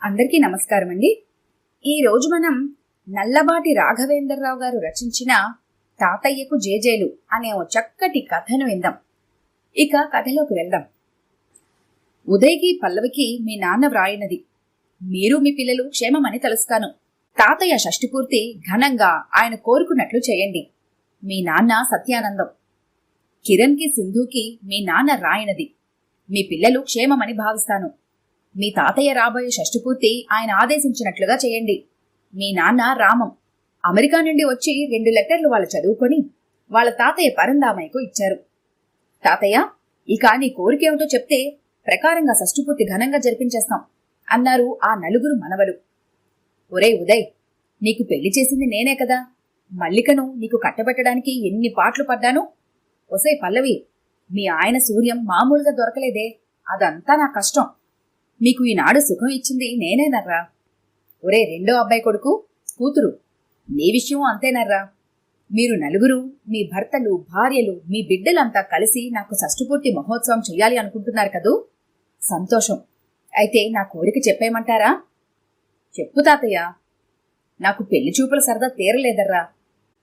అందరికీ నమస్కారం అండి. ఈరోజు మనం నల్లబాటి రాఘవేంద్రరావు గారు రచించిన తాతయ్యకు జేజేలు అనే ఓ చక్కటి కథను విందాం. ఇక కథలోకి వెళ్దాం. ఉదయ్కి పల్లవికి మీ నాన్న వ్రాయినది. మీరు మీ పిల్లలు క్షేమమని తలుస్తాను. తాతయ్య షష్ఠి పూర్తి ఘనంగా ఆయన కోరుకున్నట్లు చేయండి. మీ నాన్న సత్యానందం. కిరణ్కి సింధుకి మీ నాన్న రాయినది. మీ పిల్లలు క్షేమమని భావిస్తాను. మీ తాతయ్య రాబోయే షష్ఠిపూర్తి ఆయన ఆదేశించినట్లుగా చేయండి. మీ నాన్న రామం. అమెరికా నుండి వచ్చి 2 లెటర్లు వాళ్ళు చదువుకొని వాళ్ళ తాతయ్య పరందామయ్యకు ఇచ్చారు. తాతయ్య, ఇక నీ కోరికేమిటో చెప్తే ప్రకారంగా షష్ఠిపూర్తి ఘనంగా జరిపించేస్తాం అన్నారు ఆ నలుగురు మనవలు. ఒరే ఉదయ్, నీకు పెళ్లి చేసింది నేనే కదా. మల్లికను నీకు కట్టబెట్టడానికి ఎన్ని పాటలు పడ్డాను. ఒసే పల్లవి, మీ ఆయన సూర్యం మామూలుగా దొరకలేదే, అదంతా నా కష్టం. మీకు ఈనాడు సుఖం ఇచ్చింది నేనేనర్రా. ఒరే రెండో అబ్బాయి కొడుకు కూతురు, నీ విషయం అంతేనర్రా. మీరు నలుగురు, మీ భర్తలు, భార్యలు, మీ బిడ్డలంతా కలిసి నాకు షష్ఠిపూర్తి మహోత్సవం చెయ్యాలి అనుకుంటున్నారు కదూ. సంతోషం. అయితే నా కోరిక చెప్పేయమంటారా? చెప్పు తాతయ్య. నాకు పెళ్లి చూపుల సరదా తీరలేదర్రా.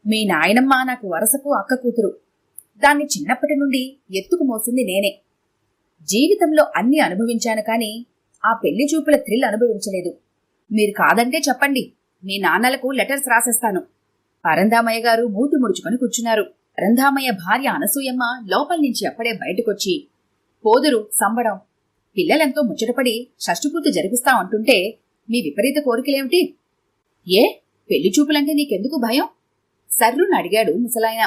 మీ నాయనమ్మ నాకు వరసకు అక్క కూతురు. దాన్ని చిన్నప్పటి నుండి ఎత్తుకు మోసింది నేనే. జీవితంలో అన్ని అనుభవించాను కాని ఆ పెళ్లి చూపుల థ్రిల్ అనుభవించలేదు. మీరు కాదంటే చెప్పండి, మీ నాన్నలకు లెటర్స్ రాసేస్తాను. పరంధామయ్య గారు మూతి ముడుచుకొని కూర్చున్నారు. పరంధామయ్య భార్య అనసూయమ్మ లోపల నుంచి అప్పుడే బయటకొచ్చి పోదురు సంబడం, పిల్లలెంతో ముచ్చటపడి షష్ఠిపూర్తి జరిపిస్తాం అంటుంటే మీ విపరీత కోరికలేమిటి? ఏ పెళ్లి చూపులంటే నీకెందుకు భయం? సర్రుని అడిగాడు ముసలాయన.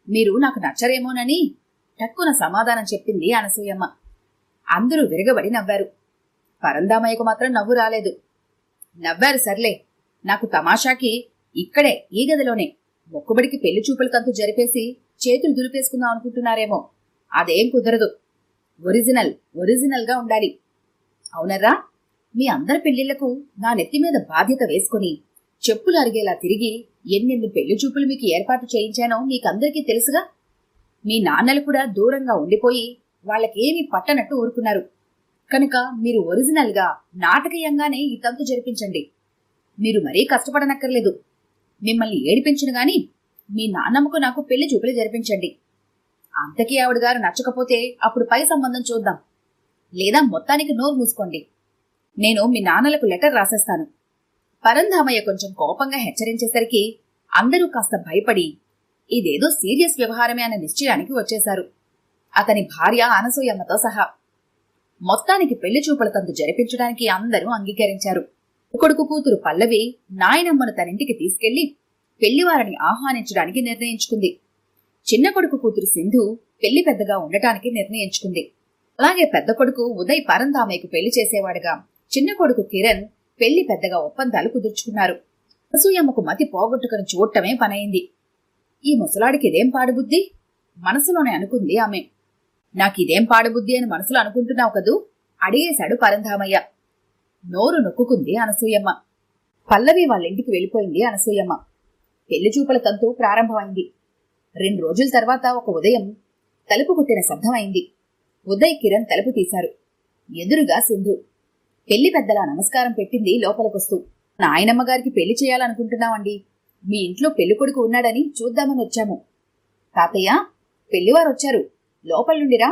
మీరు నాకు నచ్చరేమోనని టక్కున సమాధానం చెప్పింది అనసూయమ్మ. అందరూ విరగబడి నవ్వారు. పరంధామయ్యకు మాత్రం నవ్వు రాలేదు. నవ్వారు సర్లే, నాకు తమాషాకి ఇక్కడే ఈ గదిలోనే మొక్కుబడికి పెళ్లి చూపుల తంతు జరిపేసి చేతులు దులిపేసుకుందాం అనుకుంటున్నారేమో. అదేం కుదరదు. ఒరిజినల్ గా ఉండాలి. అవునర్రా, మీ అందరి పెళ్లిళ్లకు నా నెత్తి మీద బాధ్యత వేసుకుని చెప్పులు అరిగేలా తిరిగి ఎన్నెన్ని పెళ్లి చూపులు మీకు ఏర్పాటు చేయించానో మీకందరికీ తెలుసుగా. మీ నాన్నలు కూడా దూరంగా ఉండిపోయి వాళ్ళకేమీ పట్టనట్టు ఊరుకున్నారు కనుక మీరు ఒరిజినల్ గా నాటకీయంగానే ఈ తంతు జరిపించండి. మీరు మరీ కష్టపడనక్కర్లేదు. మిమ్మల్ని ఏడిపించను గాని మీ నాన్నమ్మకు నాకు పెళ్లి చూపులు జరిపించండి. అంతకీ ఆవిడగారు నచ్చకపోతే అప్పుడు పై సంబంధం చూద్దాం. లేదా మొత్తానికి నోరు మూసుకోండి. నేను మీ నాన్నలకు లెటర్ రాసేస్తాను. పరంధామయ్య కొంచెం కోపంగా హెచ్చరించేసరికి అందరూ కాస్త భయపడి ఇదేదో సీరియస్ వ్యవహారమే అనే నిశ్చయానికి వచ్చేశారు. అతని భార్య అనసూయమ్మతో సహా. మొత్తానికి పెళ్లి చూపుల తంతు జరిపించడానికి అందరూ అంగీకరించారు. కొడుకు కూతురు పల్లవి నాయనమ్మను తనింటికి తీసుకెళ్లి పెళ్లివారిని ఆహ్వానించడానికి నిర్ణయించుకుంది. చిన్న కొడుకు కూతురు సింధు పెళ్లి పెద్దగా ఉండటానికి నిర్ణయించుకుంది. అలాగే పెద్ద కొడుకు ఉదయ్ పరంధామయ్యకు పెళ్లి చేసేవాడుగా చిన్న కొడుకు కిరణ్ పెళ్లి పెద్దగా ఒప్పందాలు కుదుర్చుకున్నారు. అనసూయమ్మకు మతి పోగొట్టుకుని చూడటమే పనైంది. ఈ ముసలాడికి ఇదేం పాడుబుద్ధి మనసులోనే అనుకుంది ఆమె. నాకిదేం పాడుబుద్ధి అని మనసులో అనుకుంటున్నావు కదూ అడిగేశాడు పరంధామయ్య. నోరు నొక్కుకుంది అనసూయమ్మ. పల్లవి వాళ్ళింటికి వెళ్ళిపోయింది అనసూయమ్మ. పెళ్లి చూపుల తంతు ప్రారంభమైంది. 2 రోజుల తర్వాత ఒక ఉదయం తలుపు కొట్టిన శబ్దమైంది. ఉదయ్ కిరణ్ తలుపు తీశారు. ఎదురుగా సింధు. పెళ్లి పెద్దలా నమస్కారం పెట్టింది లోపలికొస్తూ. నాయనమ్మగారికి పెళ్లి చేయాలనుకుంటున్నామండి. మీ ఇంట్లో పెళ్లి కొడుకు ఉన్నాడని చూద్దామని వచ్చాము. తాతయ్య, పెళ్లివారొచ్చారు, లోపల నుండిరా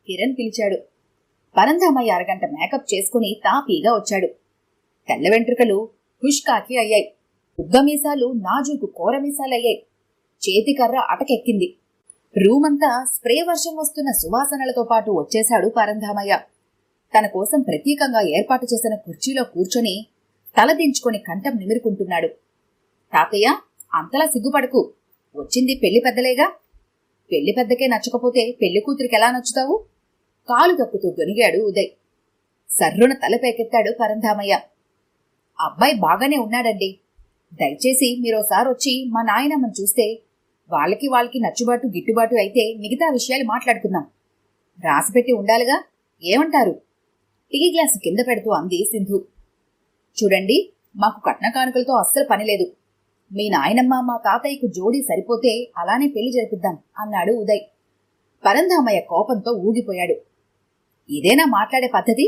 కిరణ్ పిలిచాడు. పరంధామయ్య అరగంట మేకప్ చేసుకుని తాపీగా వచ్చాడు. తెల్ల వెంట్రుకలు హుష్కాకి అయ్యాయి. ఉగ్గమీసాలు నాజూకు కోరమీసాలయ్యాయి. చేతికర్ర అటకెక్కింది. రూమంతా స్ప్రే వర్షం వస్తున్న సువాసనలతో పాటు వచ్చేశాడు పరంధామయ్య. తన కోసం ప్రత్యేకంగా ఏర్పాటు చేసిన కుర్చీలో కూర్చొని తలదించుకొని కంఠం నిమిరుకుంటున్నాడు. తాతయ్య, అంతలా సిగ్గుపడకు. వచ్చింది పెళ్లి పెద్దలేగా. పెళ్లి పెద్దకే నచ్చకపోతే పెళ్లి కూతురికి ఎలా నచ్చుతావు? కాలు తప్పుతూ గొనిగాడు ఉదయ్. సర్రున తలపైకెత్తాడు పరంధామయ్య. అబ్బాయి బాగానే ఉన్నాడండి. దయచేసి మీరోసారి వచ్చి మా నాయనమ్మను చూస్తే వాళ్ళకి నచ్చుబాటు గిట్టుబాటు అయితే మిగతా విషయాలు మాట్లాడుకుందాం. రాసిపెట్టి ఉండాలిగా. ఏమంటారు? టీ గ్లాసు కింద పెడుతూ అంది సింధు. చూడండి, మాకు కట్న కానుకలతో అస్సలు పనిలేదు. మీ నాయనమ్మ మా తాతయ్యకు జోడీ సరిపోతే అలానే పెళ్లి జరిపిద్దాం అన్నాడు ఉదయ్. పరంధామయ్య కోపంతో ఊగిపోయాడు. ఇదేనా మాట్లాడే పద్ధతి?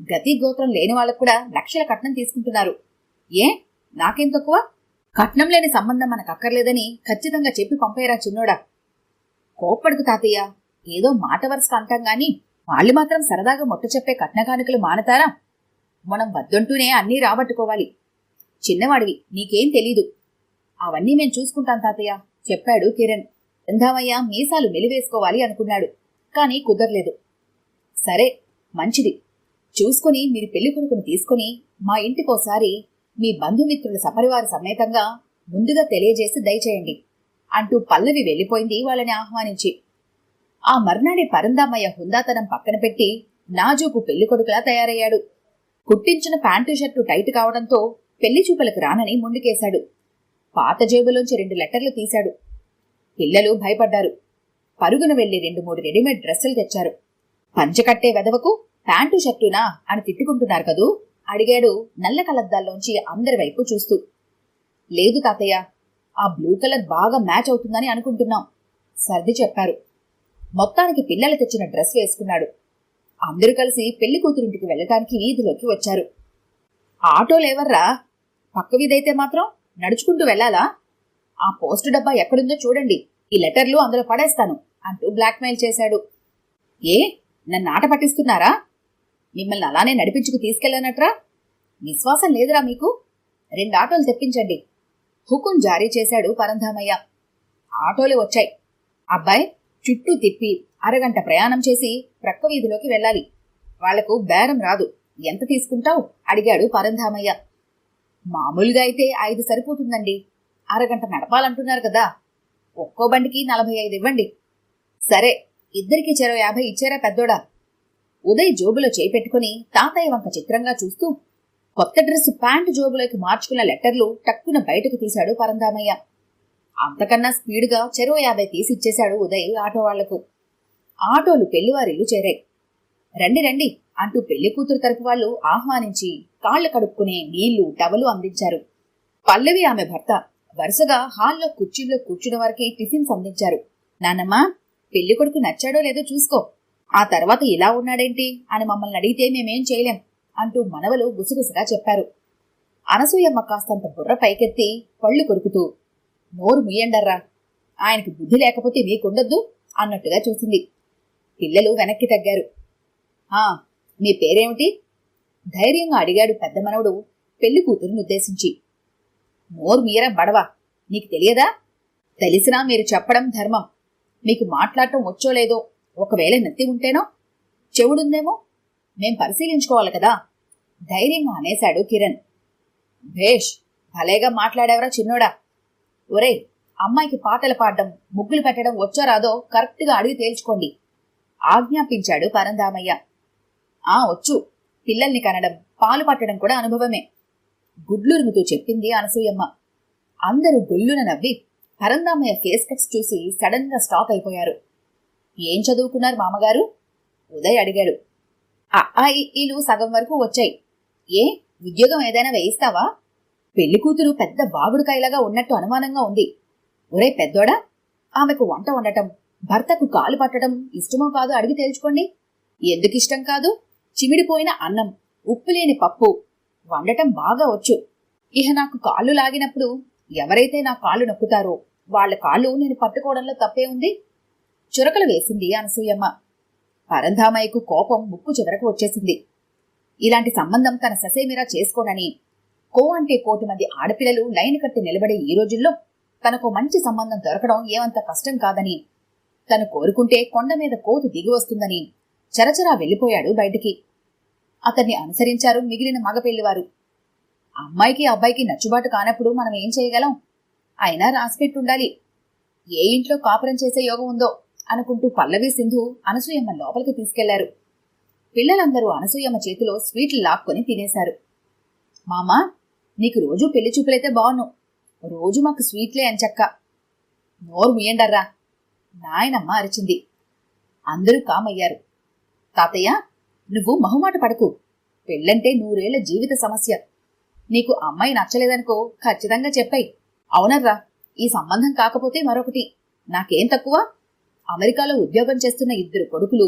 గతి గోత్రం లేని వాళ్ళకు కూడా లక్షల కట్నం తీసుకుంటున్నారు. ఏ నాకేం తక్కువ? కట్నం లేని సంబంధం మనకు అక్కర్లేదని ఖచ్చితంగా చెప్పి పంపేరా చిన్నోడా. కోప్పడుకు తాతయ్య, ఏదో మాట వరుసగా అంటాం గాని వాళ్ళు మాత్రం సరదాగా మొట్ట చెప్పే కట్నకానుకలు మానతారా? మనం వద్దంటూనే అన్నీ రాబట్టుకోవాలి. చిన్నవాడివి, నీకేం తెలీదు. అవన్నీ మేం చూసుకుంటాం తాతయ్య చెప్పాడు కిరణ్. రంధామయ్య మీసాలు మెలివేసుకోవాలి అనుకున్నాడు, కాని కుదరలేదు. సరే మంచిది, చూసుకుని మీరు పెళ్లి కొడుకుని తీసుకుని మా ఇంటికోసారి మీ బంధుమిత్రుల సపరివార సమేతంగా ముందుగా తెలియజేసి దయచేయండి అంటూ పల్లవి వెళ్లిపోయింది వాళ్ళని ఆహ్వానించి. ఆ మర్నాడి పరందామయ్య హుందాతనం పక్కన పెట్టి నాజూకు పెళ్లి కొడుకులా తయారయ్యాడు. కుట్టించిన ప్యాంటు షర్టు టైట్ కావడంతో పెళ్లి చూపులకు రానని ముందుకేశాడు. పాత జేబులోంచి 2 లెటర్లు తీశాడు. పిల్లలు భయపడ్డారు. పరుగున వెళ్లి 2-3 రెడీమేడ్ డ్రెస్సులు తెచ్చారు. పంచకట్టే వెదవకు ప్యాంటు షర్టునా అని తిట్టుకుంటున్నారు కదూ అడిగాడు నల్ల కలద్దాల్లోంచి అందరి వైపు చూస్తూ. లేదు తాతయ్య, ఆ బ్లూ కలర్ బాగా మ్యాచ్ అవుతుందని అనుకుంటున్నాం సర్ది చెప్పారు. మొత్తానికి పిల్లలు తెచ్చిన డ్రెస్ వేసుకున్నాడు. అందరూ కలిసి పెళ్లి కూతురింటికి వెళ్లటానికి వీధిలోకి వచ్చారు. ఆటోలేవర్రా, పక్క వీధైతే మాత్రం నడుచుకుంటూ వెళ్లాలా? ఆ పోస్టు డబ్బా ఎక్కడుందో చూడండి, ఈ లెటర్లు అందులో పడేస్తాను అంటూ బ్లాక్మెయిల్ చేశాడు. ఏ నన్ను ఆట పట్టిస్తున్నారా? మిమ్మల్ని అలానే నడిపించుకు తీసుకెళ్లానట్రా? విశ్వాసం లేదురా మీకు? 2 ఆటోలు తెప్పించండి హుకుం జారీ చేశాడు పరంధామయ్య. ఆటోలు వచ్చాయి. అబ్బాయి చుట్టూ తిప్పి అరగంట ప్రయాణం చేసి ప్రక్క వీధిలోకి వెళ్ళాలి. వాళ్లకు బేరం రాదు. ఎంత తీసుకుంటావు అడిగాడు పరంధామయ్య. మామూలుగా అయితే 5 సరిపోతుందండి. అరగంట నడపాలంటున్నారు కదా, ఒక్కో బండికి 45 ఇవ్వండి. సరే, ఇద్దరికి చెరో 50 ఇచ్చారా పెద్దోడా? ఉదయ్ జోబులో చేయి పెట్టుకుని తాతయ్య వంక చిత్రంగా చూస్తూ కొత్త డ్రెస్ ప్యాంటు జోబులోకి మార్చుకున్న లెటర్లు టక్కున బయటకు తీశాడు పరంధామయ్య. అంతకన్నా స్పీడుగా చెరో 50 తీసిచ్చేశాడు ఉదయ్ ఆటో వాళ్లకు. ఆటోలు పెళ్లివారిల్లు చేరాయి. రండి రండి అంటూ పెళ్లి కూతురు తరపు వాళ్ళు ఆహ్వానించి కాళ్లు కడుక్కునే నీళ్లు టవలు అందించారు. పల్లవి ఆమె భర్త వరుసగా హాల్లో కుర్చీల్లో కూర్చున్న వారికి టిఫిన్స్ అందించారు. నాన్నమ్మా, పెళ్లి కొడుకు నచ్చాడో లేదో చూసుకో, ఆ తర్వాత ఇలా ఉన్నాడేంటి అని మమ్మల్ని అడిగితే మేమేం చేయలేం అంటూ మనవలు గుసగుసగా చెప్పారు. అనసూయమ్మ కాస్తంత బుర్ర పైకెత్తి పళ్ళు కొరుకుతూ, నోరు ముయ్యండర్రా, ఆయనకి బుద్ధి లేకపోతే మీకుండొద్దు అన్నట్టుగా చూసింది. పిల్లలు వెనక్కి తగ్గారు. మీ పేరేమిటి ధైర్యంగా అడిగాడు పెద్ద మనవడు పెళ్లి కూతురుని ఉద్దేశించి. నోరు మీరా బడవా, నీకు తెలియదా? తెలిసినా మీరు చెప్పడం ధర్మం. మీకు మాట్లాడటం వచ్చో లేదో, ఒకవేళ నత్తి ఉంటేనో చెవుడుందేమో మేం పరిశీలించుకోవాలి కదా ధైర్యంగా అనేశాడు కిరణ్. భేష్, భలేగా మాట్లాడేవరా చిన్నోడా. ఒరే, అమ్మాయికి పాటలు పాడడం ముగ్గులు పెట్టడం వచ్చో రాదో కరెక్ట్గా అడిగి తేల్చుకోండి ఆజ్ఞాపించాడు పరంధామయ్య. వచ్చు, పిల్లల్ని కనడం పాలు పట్టడం కూడా అనుభవమే గుడ్లురుముతూ చెప్పింది అనసూయమ్మ. అందరూ గొల్లున నవ్వి పరంధామయ్య ఫేస్ కట్స్ చూసి సడన్ గా స్టాక్ అయిపోయారు. ఏం చదువుకున్నారు మామగారు ఉదయ్ అడిగాడు. ఈలు సగం వరకు వచ్చాయి. ఏ ఉద్యోగం ఏదైనా వేయిస్తావా? పెళ్లి కూతురు పెద్ద బాగుడుకాయలాగా ఉన్నట్టు అనుమానంగా ఉంది. ఒరే పెద్దోడా, ఆమెకు వంట వండటం, భర్తకు కాలు పట్టడం ఇష్టమో కాదో అడిగి తేల్చుకోండి. ఎందుకిష్టం కాదు? చిమిడిపోయిన అన్నం, ఉప్పులేని పప్పు వండటం బాగా వచ్చు. ఇహ నాకు కాళ్ళు లాగినప్పుడు ఎవరైతే నా కాళ్ళు నొక్కుతారో వాళ్ల కాళ్ళు నేను పట్టుకోవడంలో తప్పే ఉంది చురకలు వేసింది అనసూయమ్మ. పరంధామయ్యకు కోపం ముక్కు చివరకు వచ్చేసింది. ఇలాంటి సంబంధం తన ససేమిరా చేసుకోనని, కో అంటే కోటి మంది ఆడపిల్లలు లైన్ కట్టి నిలబడే ఈ రోజుల్లో తనకు మంచి సంబంధం దొరకడం ఏమంత కష్టం కాదని, తను కోరుకుంటే కొండ మీద కోతు దిగి వస్తుందని చరచరా వెళ్లిపోయాడు బయటికి. అతన్ని అనుసరించారు మిగిలిన మగపెళ్లివారు. అమ్మాయికి అబ్బాయికి నచ్చుబాటు కానప్పుడు మనం ఏం చేయగలం? అయినా రాసిపెట్టుండాలి. ఏ ఇంట్లో కాపురం చేసే యోగం ఉందో అనుకుంటూ పల్లవి సింధు అనసూయమ్మ లోపలికి తీసుకెళ్లారు. పిల్లలందరూ అనసూయమ్మ చేతిలో స్వీట్లు లాక్కొని తినేశారు. మామా, నీకు రోజూ పెళ్లి చూపులైతే బావును, రోజు మాకు స్వీట్లే అంచక్క. నోరు ముయ్యండర్రా, నాయనమ్మ అరిచింది. అందరూ కామయ్యారు. తాతయ్య, నువ్వు మొహమాట పడకు. పెళ్ళంటే 100 ఏళ్ల జీవిత సమస్య. నీకు అమ్మాయి నచ్చలేదనుకో ఖచ్చితంగా చెప్పాయి. అవునర్రా, ఈ సంబంధం కాకపోతే మరొకటి. నాకేం తక్కువ? అమెరికాలో ఉద్యోగం చేస్తున్న 2 కొడుకులు,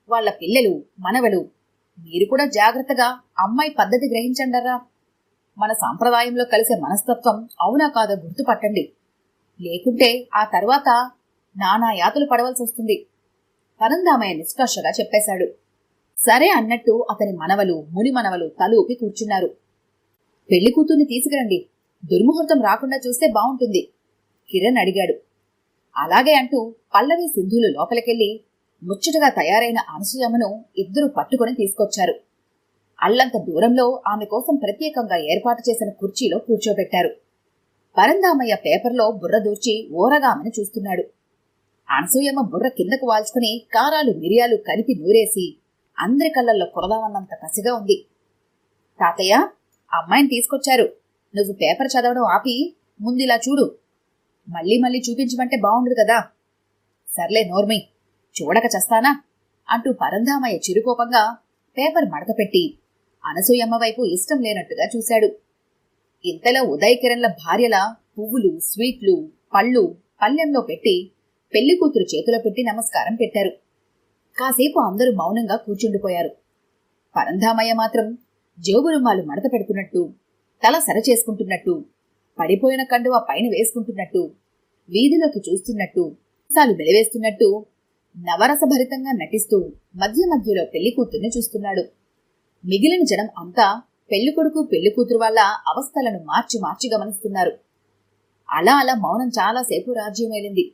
వాళ్ల పిల్లలు, మనవలు, మీరు కూడా జాగ్రత్తగా అమ్మాయి పద్ధతి గ్రహించండరా. మన సాంప్రదాయంలో కలిసే మనస్తత్వం అవునా కాదో గుర్తుపట్టండి. లేకుంటే ఆ తర్వాత నానా యాతులు పడవలసి వస్తుంది. పరంధామయ్య నిష్కర్షగా చెప్పేశాడు. సరే అన్నట్టు అతని మనవలు, ముని మనవలు తల ఊపి కూర్చున్నారు. పెళ్లి కూతుర్ని తీసుకురండి, దుర్ముహూర్తం రాకుండా చూస్తే బావుంటుంది కిరణ్ అడిగాడు. అలాగే అంటూ పల్లవి, సింధులు లోపలికెళ్లి ముచ్చటగా తయారైన అనసూయమ్మను ఇద్దరూ పట్టుకుని తీసుకొచ్చారు. అల్లంత దూరంలో ఆమె కోసం ప్రత్యేకంగా ఏర్పాటు చేసిన కుర్చీలో కూర్చోబెట్టారు. పరంధామయ్య పేపర్లో బుర్ర దూర్చి ఓరగా ఆమెను చూస్తున్నాడు. అనసూయమ్మ బుర్ర కిందకు వాల్చుకుని కారాలు, మిరియాలు కలిపి నూరేసి అందరి కళ్ళల్లో కొరదామన్నంత కసిగా ఉంది. తాతయ్య, అమ్మాయిని తీసుకొచ్చారు. నువ్వు పేపర్ చదవడం ఆపి ముందిలా చూడు. మళ్ళీ మళ్ళీ చూపించమంటే బావుండదు కదా. సర్లే నోర్మి, చూడక చస్తానా అంటూ పరంధామయ్య చిరుకోపంగా పేపర్ మడతపెట్టి అనసూయమ్మ వైపు ఇష్టం లేనట్టుగా చూశాడు. ఇంతలో ఉదయ్ కిరణ్ల భార్యల పువ్వులు, స్వీట్లు, పళ్ళు పళ్ళెంలో పెట్టి పెళ్లి కూతురు చేతిలో పెట్టి నమస్కారం పెట్టారు. కాసేపు అందరూ మౌనంగా కూర్చుండిపోయారు. పరంధామయ్య మాత్రం జేబు రుమాలు మడత పెడుతున్నట్టు, తల సరచేసుకుంటున్నట్టు, పడిపోయిన కండువా పైన వేసుకుంటున్నట్టు, వీధిలోకి చూస్తున్నట్టు, సాలు వెలివేస్తున్నట్టు నవరసభరితంగా నటిస్తూ మధ్య మధ్యలో పెళ్లి కూతుర్ని చూస్తున్నాడు. మిగిలిన జనం అంతా పెళ్లికొడుకు, పెళ్లికూతురు వాళ్ళ అవస్థలను మార్చి మార్చి గమనిస్తున్నారు. అలా అలా మౌనం చాలాసేపు రాజ్యమేలింది.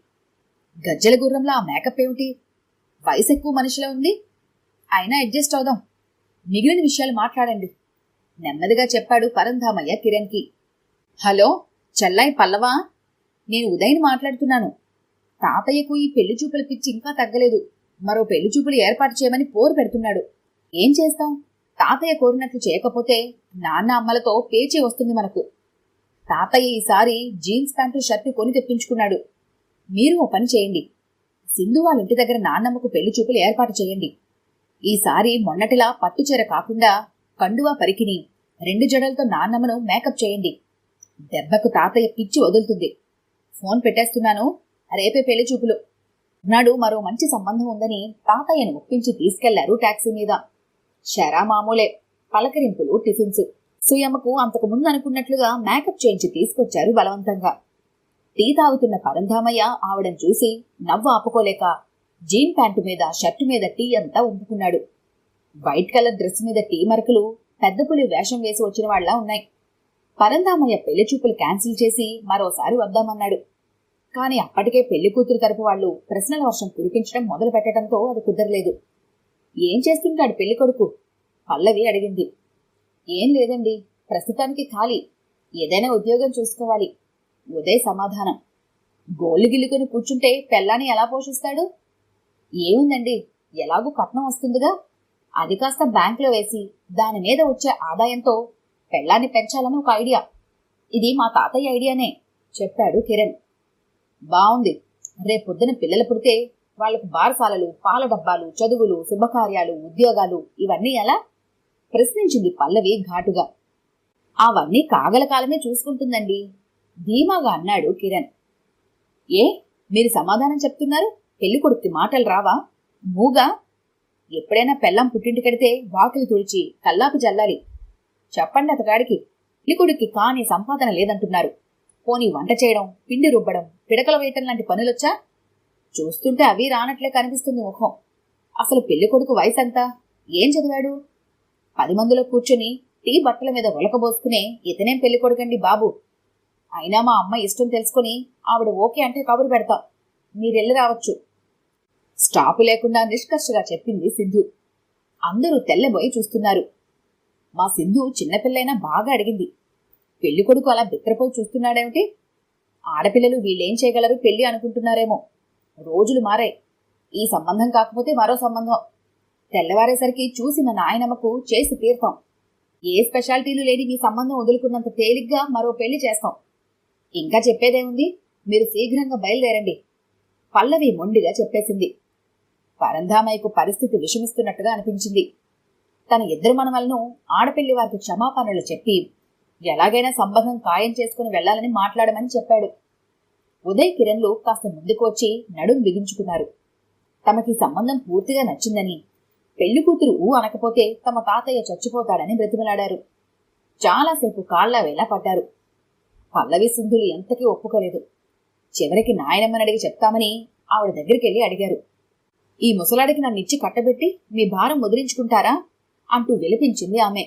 గజ్జల గుర్రంలో ఆ మేకప్ ఏమిటి? వయసు ఎక్కువ మనిషిలో ఉంది. అయినా అడ్జస్ట్ అవుదాం, మిగిలిన విషయాలు మాట్లాడండి నెమ్మదిగా చెప్పాడు పరంధామయ్య కిరణ్కి. హలో చెల్లాయి పల్లవా, నేను ఉదయ్ని మాట్లాడుతున్నాను. తాతయ్యకు ఈ పెళ్లి చూపుల పిచ్చి ఇంకా తగ్గలేదు. మరో పెళ్లి చూపులు ఏర్పాటు చేయమని పోరు పెడుతున్నాడు. ఏం చేస్తాం? తాతయ్య కోరినట్లు చేయకపోతే నాన్న అమ్మలతో పేచీ వస్తుంది మనకు. తాతయ్య ఈసారి జీన్స్ ప్యాంటు, షర్టు కొని తెప్పించుకున్నాడు. మీరు ఓ పని చేయండి, సింధు వాళ్ళ ఇంటి దగ్గర నాన్నమ్మకు పెళ్లి చూపులు ఏర్పాటు చేయండి. ఈసారి మొన్నటిలా పట్టుచీర కాకుండా కండువా పరికిని 2 జడలతో నాన్నమ్మను మేకప్ చేయండి. దెబ్బకు తాతయ్య పిచ్చి వదులుతుంది. ఫోన్ పెట్టేస్తున్నాను, రేపే పెళ్లి చూపులు నాడు మరో మంచి సంబంధం ఉందని తాతయ్యను ఒప్పించి తీసుకెళ్లారు టాక్సీ మీద. షరా మామూలే, పలకరింపులు, టిఫిన్స్. సుయమ్మకు అంతకు ముందు అనుకున్నట్లుగా మేకప్ చేయించి తీసుకొచ్చారు బలవంతంగా. టీ తాగుతున్న పరంధామయ్య ఆవిడను చూసి నవ్వు ఆపుకోలేక జీన్ ప్యాంటు మీద, షర్టు మీద టీ అంతా ఉంపుకున్నాడు. వైట్ కలర్ డ్రెస్ మీద టీ మరకలు పెద్ద పులి వేషం వేసి వచ్చిన వాళ్లా ఉన్నాయి. పరంధామయ్య పెళ్లి చూపులు క్యాన్సిల్ చేసి మరోసారి వద్దామన్నాడు. కాని అప్పటికే పెళ్లి కూతురు తరపు వాళ్లు ప్రశ్నల వర్షం కురిపించడం మొదలు పెట్టడంతో అది కుదరలేదు. ఏం చేస్తుంటాడు పెళ్లి కొడుకు? పల్లవి అడిగింది. ఏం లేదండి, ప్రస్తుతానికి ఖాళీ, ఏదైనా ఉద్యోగం చూసుకోవాలి. ఉదయ్ సమాధానం. గోళ్లు గిల్లుకొని కూర్చుంటే పెళ్ళాన్ని ఎలా పోషిస్తాడు? ఏముందండి, ఎలాగూ కట్నం వస్తుందిగా, అది కాస్త బ్యాంకులో వేసి దాని మీద వచ్చే ఆదాయంతో పెళ్ళాన్ని పెంచాలని ఒక ఐడియా. ఇది మా తాతయ్య ఐడియానే చెప్పాడు కిరణ్. బావుంది. రేపొద్దున పిల్లలు పుడితే వాళ్లకు బారసాలలు, పాల డబ్బాలు, చదువులు, శుభకార్యాలు, ఉద్యోగాలు ఇవన్నీ ఎలా? ప్రశ్నించింది పల్లవి ఘాటుగా. అవన్నీ కాగల కాలమే చూసుకుంటుందండి ధీమాగా అన్నాడు కిరణ్. ఏ, మీరు సమాధానం చెప్తున్నారు? పెళ్లి కొడుక్కి మాటలు రావా? మూగా? ఎప్పుడైనా పెళ్ళాం పుట్టింటికెడితే వాకిలి తుడిచి కల్లాపు జల్లాలి. చెప్పండి అతగాడికి. పెళ్లి కొడుక్కి కాని సంపాదన లేదంటున్నారు. పోనీ వంట చేయడం, పిండి రుబ్బడం, పిడకలు వేయటం లాంటి పనులొచ్చా? చూస్తుంటే అవి రానట్లే కనిపిస్తుంది ముఖం. అసలు పెళ్లి కొడుకు వయసంతా? ఏం చదివాడు? 10 మందిలో కూర్చొని టీ బట్టల మీద ఒలకబోసుకునే ఇతనేం పెళ్లి కొడుకండి బాబు. అయినా మా అమ్మ ఇష్టం తెలుసుకుని ఆవిడ ఓకే అంటే కబురు పెడతా, మీరెళ్ళి రావచ్చు స్టాపు లేకుండా నిష్కర్షగా చెప్పింది సింధు. అందరూ తెల్లబోయి చూస్తున్నారు. మా సింధు చిన్నపిల్లైనా బాగా అడిగింది. పెళ్లి కొడుకు అలా బిత్తరపోయి చూస్తున్నాడేమిటి? ఆడపిల్లలు వీళ్ళేం చేయగలరు పెళ్లి అనుకుంటున్నారేమో. రోజులు మారాయి. ఈ సంబంధం కాకపోతే మరో సంబంధం. తెల్లవారేసరికి చూసి మా నాయనమ్మకు చేసి తీర్తాం. ఏ స్పెషాలిటీలు లేని మీ సంబంధం వదులుకున్నంత తేలిగ్గా మరో పెళ్లి చేస్తాం. ఇంకా చెప్పేదేముంది, మీరు శీఘ్రంగా బయలుదేరండి పల్లవి మొండిగా చెప్పేసింది. పరంధామయ్యకు పరిస్థితి విషమిస్తున్నట్టుగా అనిపించింది. తన 2 మనవలను ఆడపిల్లి వారికి క్షమాపణలు చెప్పి ఎలాగైనా సంబంధం ఖాయం చేసుకుని వెళ్లాలని మాట్లాడమని చెప్పాడు. ఉదయ్, కిరణ్లు కాస్త ముందుకు వచ్చి నడుం బిగించుకున్నారు. తమకి సంబంధం పూర్తిగా నచ్చిందని, పెళ్లి కూతురు అనకపోతే తమ తాతయ్య చచ్చిపోతాడని బ్రతిమలాడారు. చాలాసేపు కాళ్ల వేళ పడ్డారు. పల్లవి సింధులు ఎంతకీ ఒప్పుకోలేదు. చివరికి నాయనమ్మని అడిగి చెప్తామని ఆవిడ దగ్గరికెళ్ళి అడిగారు. ఈ ముసలాడికి నన్నిచ్చి కట్టబెట్టి మీ భారం వదిలించుకుంటారా అంటూ విలపించింది ఆమె.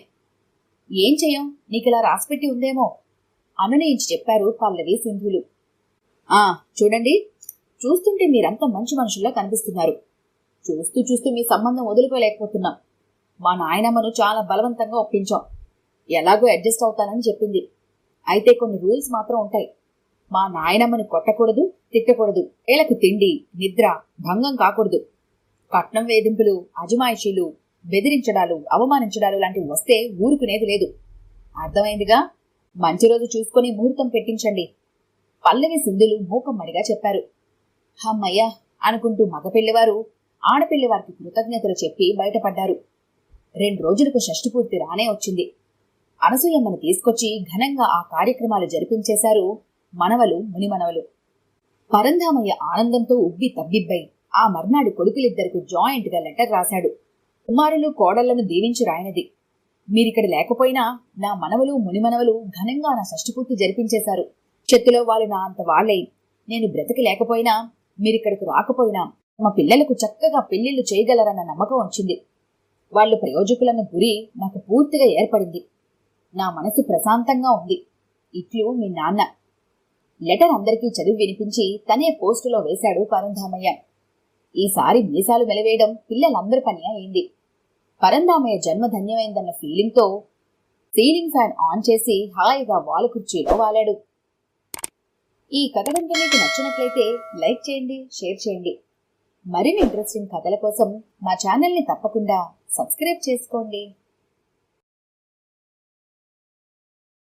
ఏం చెయ్యం, నీకిలా రాసిపెట్టి ఉందేమో అనునయించి చెప్పారు పల్లవి సింధులు. చూడండి, చూస్తుంటే మీరంతా మంచి మనుషుల్లా కనిపిస్తున్నారు. చూస్తూ చూస్తూ మీ సంబంధం వదులుకోలేకపోతున్నాం. మా నాయనమ్మను చాలా బలవంతంగా ఒప్పించాం. ఎలాగో అడ్జస్ట్ అవుతానని చెప్పింది. అయితే కొన్ని రూల్స్ మాత్రం ఉంటాయి. మా నాయనమ్మను కొట్టకూడదు, తిట్టకూడదు. ఏలకు తిండి, నిద్ర భంగం కాకూడదు. కట్నం వేధింపులు, అజమాయిషీలు, బెదిరించడాలు, అవమానించడాలు లాంటివి వస్తే ఊరుకునేది లేదు. అర్థమైందిగా? మంచి రోజు చూసుకుని ముహూర్తం పెట్టించండి పల్లవి సింధులు మూకమ్మడిగా చెప్పారు. హమ్మయ్యా అనుకుంటూ మగపిల్లివారు ఆడపిల్లివారికి కృతజ్ఞతలు చెప్పి బయటపడ్డారు. 2 రోజులకు షష్ఠి పూర్తి రానే వచ్చింది. అనసూయమ్మను తీసుకొచ్చి ఘనంగా ఆ కార్యక్రమాలు జరిపించేశారు మనవలు, మునిమనవలు. పరంధామయ్య ఆనందంతో ఉబ్బి తబ్బిబ్బై ఆ మర్నాడు కొడుకులిద్దరికి జాయింట్ గా లెటర్ రాశాడు. కుమారులు కోడళ్లను దీవించి రాయనది. మీరిక్కడ లేకపోయినా నా మనవలు, మునిమనవలు ఘనంగా నా షష్ఠిపూర్తి జరిపించేశారు. చెత్తులో వాళ్ళు నా అంత వాళ్ళై నేను బ్రతికి లేకపోయినా, మీరిక్కడికి రాకపోయినా మా పిల్లలకు చక్కగా పెళ్లిళ్లు చేయగలరన్న నమ్మకం వచ్చింది. వాళ్ళు ప్రయోజకులన్న గురి నాకు పూర్తిగా ఏర్పడింది. నా మనసు ప్రశాంతంగా ఉంది. ఇట్లు మీ నాన్న. లెటర్ అందరికీ చదివి వినిపించి తనే పోస్టులో వేశాడు పరంధామయ్య. ఈసారి మీసాలు మెలవేయడం పిల్లలందరి పని అయింది. పరంధామయ్య జన్మధన్యమైందన్న ఫీలింగ్తో సీలింగ్ ఫ్యాన్ ఆన్ చేసి హాయిగా వాలు కుర్చీలో వాలాడు. ఈ కథ కనుక మీకు నచ్చినట్లయితే లైక్ చేయండి, షేర్ చేయండి. మరిన్ని ఇంట్రెస్టింగ్ కథల కోసం మా ఛానల్ని తప్పకుండా సబ్స్క్రైబ్ చేసుకోండి.